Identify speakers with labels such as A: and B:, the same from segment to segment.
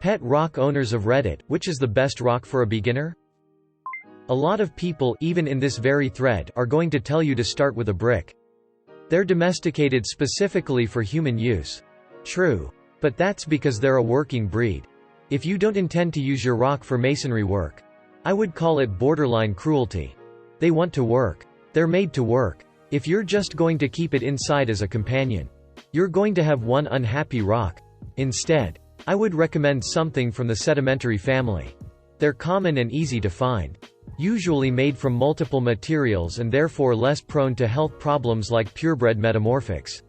A: Pet rock owners of Reddit, which is the best rock for a beginner? A lot of people, even in this very thread, are going to tell you to start with a brick. They're domesticated specifically for human use. True. But that's because they're a working breed. If you don't intend to use your rock for masonry work, I would call it borderline cruelty. They want to work. They're made to work. If you're just going to keep it inside as a companion, you're going to have one unhappy rock. Instead, I would recommend something from the sedimentary family. They're common and easy to find. Usually made from multiple materials and therefore less prone to health problems like purebred metamorphics.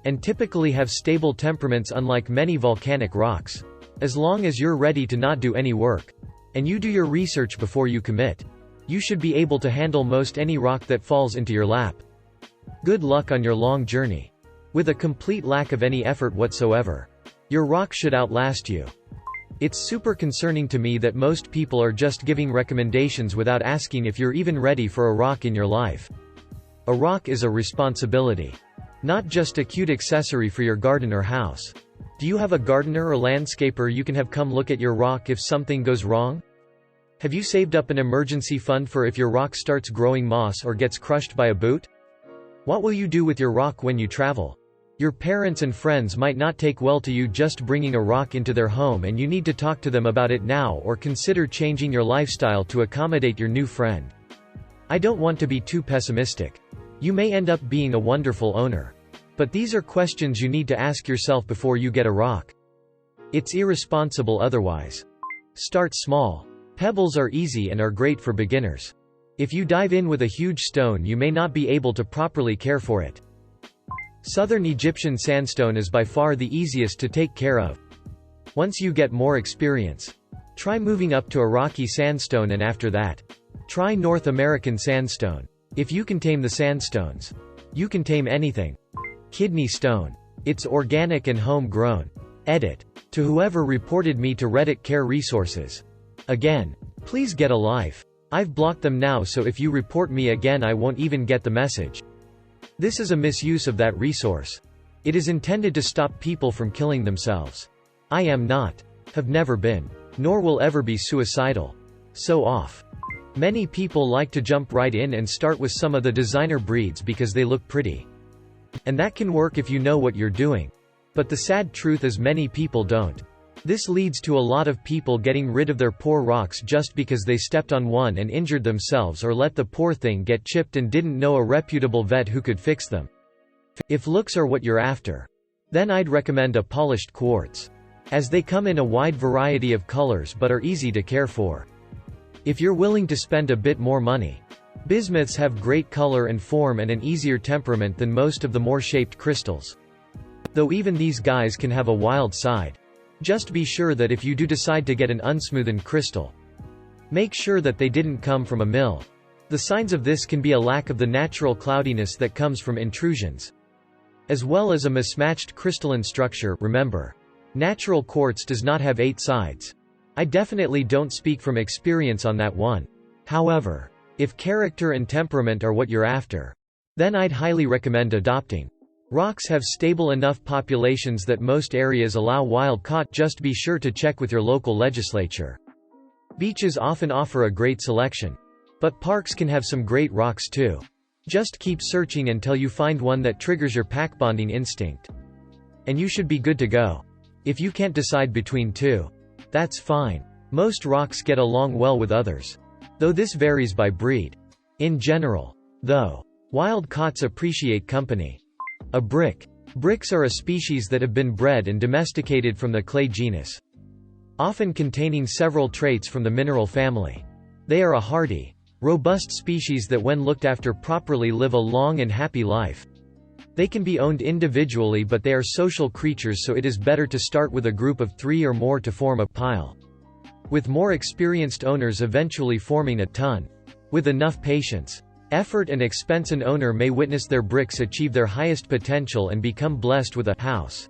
A: And typically have stable temperaments unlike many volcanic rocks. As long as you're ready to not do any work, and you do your research before you commit, you should be able to handle most any rock that falls into your lap. Good luck on your long journey. With a complete lack of any effort whatsoever, your rock should outlast you. It's super concerning to me that most people are just giving recommendations without asking if you're even ready for a rock in your life. A rock is a responsibility. Not just a cute accessory for your garden or house. Do you have a gardener or landscaper you can have come look at your rock if something goes wrong? Have you saved up an emergency fund for if your rock starts growing moss or gets crushed by a boot? What will you do with your rock when you travel? Your parents and friends might not take well to you just bringing a rock into their home, and you need to talk to them about it now or consider changing your lifestyle to accommodate your new friend. I don't want to be too pessimistic. You may end up being a wonderful owner. But these are questions you need to ask yourself before you get a rock. It's irresponsible otherwise. Start small. Pebbles are easy and are great for beginners. If you dive in with a huge stone, you may not be able to properly care for it. Southern Egyptian sandstone is by far the easiest to take care of. Once you get more experience, try moving up to a rocky sandstone, and after that, try North American sandstone. If you can tame the sandstones, you can tame anything. Kidney stone. It's organic and home-grown. Edit. To whoever reported me to Reddit Care Resources. Again, please get a life. I've blocked them now, so if you report me again I won't even get the message. This is a misuse of that resource. It is intended to stop people from killing themselves. I am not, have never been, nor will ever be suicidal. So off. Many people like to jump right in and start with some of the designer breeds because they look pretty. And that can work if you know what you're doing. But the sad truth is many people don't. This leads to a lot of people getting rid of their poor rocks just because they stepped on one and injured themselves, or let the poor thing get chipped and didn't know a reputable vet who could fix them. If looks are what you're after, then I'd recommend a polished quartz, as they come in a wide variety of colors but are easy to care for. If you're willing to spend a bit more money, bismuths have great color and form and an easier temperament than most of the more shaped crystals. Though even these guys can have a wild side. Just be sure that if you do decide to get an unsmoothened crystal, make sure that they didn't come from a mill. The signs of this can be a lack of the natural cloudiness that comes from intrusions, as well as a mismatched crystalline structure. Remember, natural quartz does not have 8 sides. I definitely don't speak from experience on that one. However, if character and temperament are what you're after, then I'd highly recommend adopting. Rocks have stable enough populations that most areas allow wild-caught. Just be sure to check with your local legislature. Beaches often offer a great selection, but parks can have some great rocks too. Just keep searching until you find one that triggers your pack bonding instinct. And you should be good to go. If you can't decide between two, that's fine. Most rocks get along well with others, though this varies by breed. In general, though, wild-caughts appreciate company. A brick. Bricks are a species that have been bred and domesticated from the clay genus, often containing several traits from the mineral family. They are a hardy, robust species that when looked after properly live a long and happy life. They can be owned individually, but they are social creatures, so it is better to start with a group of 3 or more to form a pile, with more experienced owners eventually forming a ton. With enough patience, effort and expense, an owner may witness their bricks achieve their highest potential and become blessed with a house.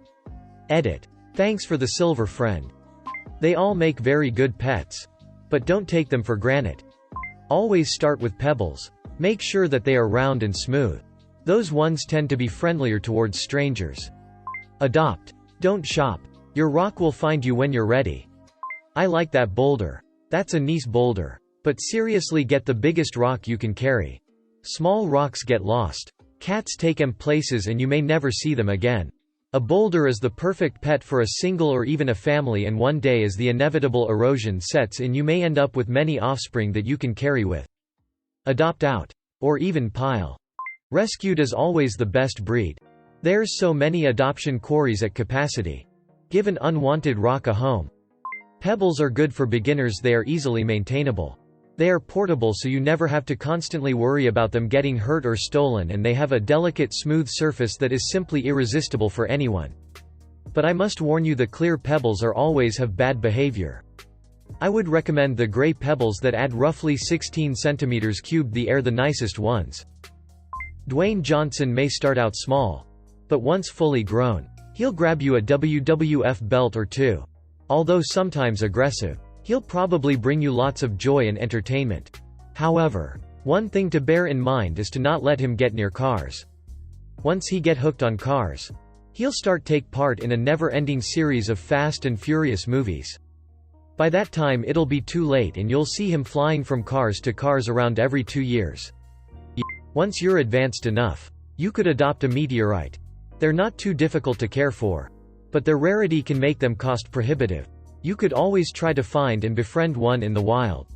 A: Edit. Thanks for the silver friend. They all make very good pets. But don't take them for granted. Always start with pebbles. Make sure that they are round and smooth. Those ones tend to be friendlier towards strangers. Adopt. Don't shop. Your rock will find you when you're ready. I like that boulder. That's a nice boulder. But seriously, get the biggest rock you can carry. Small rocks get lost. Cats take 'em places and you may never see them again. A boulder is the perfect pet for a single or even a family, and one day as the inevitable erosion sets in you may end up with many offspring that you can carry with. Adopt out. Or even pile. Rescued is always the best breed. There's so many adoption quarries at capacity. Give an unwanted rock a home. Pebbles are good for beginners. They are easily maintainable. They are portable, so you never have to constantly worry about them getting hurt or stolen, and they have a delicate, smooth surface that is simply irresistible for anyone. But I must warn you, the clear pebbles are always have bad behavior. I would recommend the gray pebbles that add roughly 16 centimeters cubed. They are the nicest ones. Dwayne Johnson may start out small, but once fully grown, he'll grab you a WWF belt or two. Although sometimes aggressive, he'll probably bring you lots of joy and entertainment. However, one thing to bear in mind is to not let him get near cars. Once he get hooked on cars, he'll start take part in a never-ending series of Fast and Furious movies. By that time it'll be too late and you'll see him flying from cars to cars around every 2 years. Once you're advanced enough, you could adopt a meteorite. They're not too difficult to care for, but their rarity can make them cost prohibitive. You could always try to find and befriend one in the wild.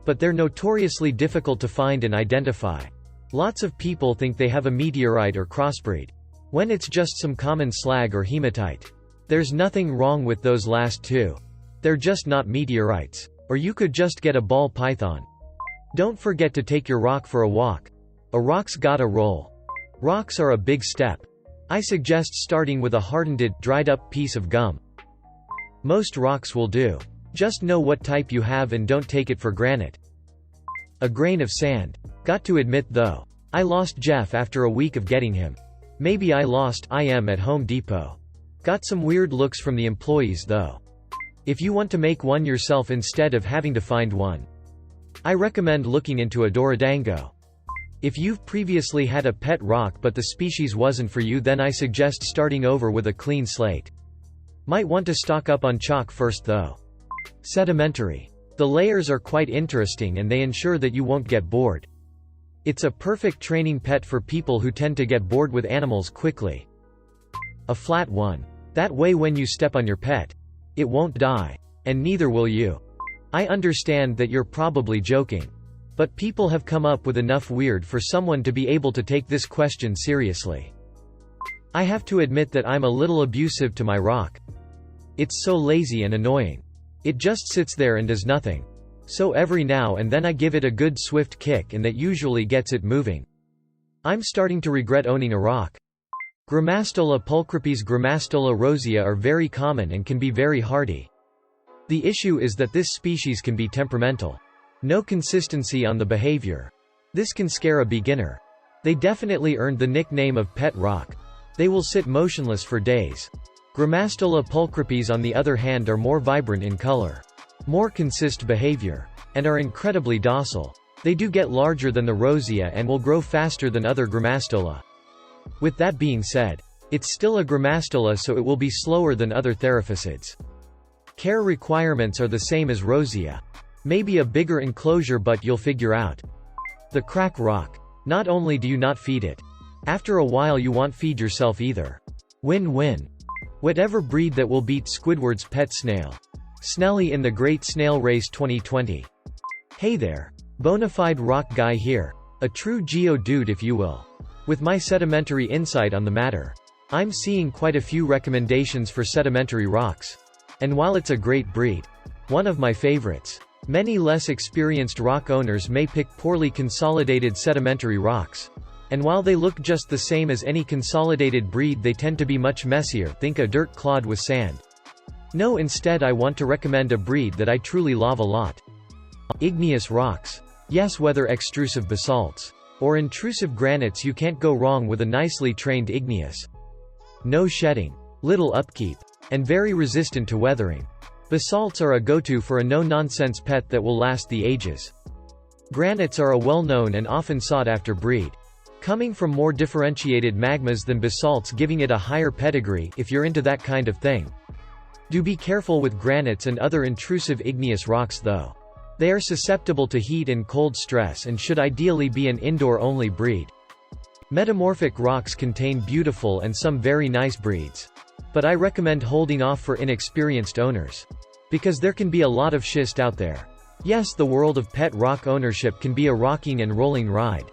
A: But they're notoriously difficult to find and identify. Lots of people think they have a meteorite or crossbreed, when it's just some common slag or hematite. There's nothing wrong with those last two. They're just not meteorites. Or you could just get a ball python. Don't forget to take your rock for a walk. A rock's gotta roll. Rocks are a big step. I suggest starting with a hardened, dried-up piece of gum. Most rocks will do. Just know what type you have and don't take it for granted. A grain of sand. Got to admit though, I lost Jeff after a week of getting him. Maybe I lost him at Home Depot. Got some weird looks from the employees though. If you want to make one yourself instead of having to find one, I recommend looking into a Dorodango. If you've previously had a pet rock but the species wasn't for you, then I suggest starting over with a clean slate. Might want to stock up on chalk first though. Sedimentary. The layers are quite interesting and they ensure that you won't get bored. It's a perfect training pet for people who tend to get bored with animals quickly. A flat one. That way when you step on your pet, it won't die. And neither will you. I understand that you're probably joking. But people have come up with enough weird for someone to be able to take this question seriously. I have to admit that I'm a little abusive to my rock. It's so lazy and annoying. It just sits there and does nothing. So every now and then I give it a good swift kick and that usually gets it moving. I'm starting to regret owning a rock. Grammastola pulchripes, Grammastola rosea are very common and can be very hardy. The issue is that this species can be temperamental. No consistency on the behavior. This can scare a beginner. They definitely earned the nickname of pet rock. They will sit motionless for days. Grammastola pulchripes on the other hand are more vibrant in color, more consist behavior, and are incredibly docile. They do get larger than the rosea and will grow faster than other Grammastola. With that being said, it's still a Grammastola, so it will be slower than other Theraphisids. Care requirements are the same as rosea. Maybe a bigger enclosure, but you'll figure out. The crack rock. Not only do you not feed it, after a while you won't feed yourself either. Win-win. Whatever breed that will beat Squidward's pet snail. Snelly in the Great Snail Race 2020. Hey there. Bonafide rock guy here. A true geo dude if you will. With my sedimentary insight on the matter. I'm seeing quite a few recommendations for sedimentary rocks. And while it's a great breed, one of my favorites, many less experienced rock owners may pick poorly consolidated sedimentary rocks. And while they look just the same as any consolidated breed, they tend to be much messier. Think a dirt clod with sand. No, instead I want to recommend a breed that I truly love a lot. Igneous rocks. Yes, whether extrusive basalts or intrusive granites, you can't go wrong with a nicely trained igneous. No shedding, little upkeep, and very resistant to weathering. Basalts are a go-to for a no-nonsense pet that will last the ages. Granites are a well-known and often sought-after breed, coming from more differentiated magmas than basalts, giving it a higher pedigree if you're into that kind of thing. Do be careful with granites and other intrusive igneous rocks though. They are susceptible to heat and cold stress and should ideally be an indoor-only breed. Metamorphic rocks contain beautiful and some very nice breeds. But I recommend holding off for inexperienced owners. Because there can be a lot of schist out there. Yes, the world of pet rock ownership can be a rocking and rolling ride.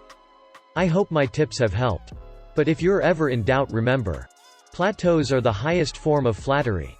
A: I hope my tips have helped. But if you're ever in doubt, remember, plateaus are the highest form of flattery.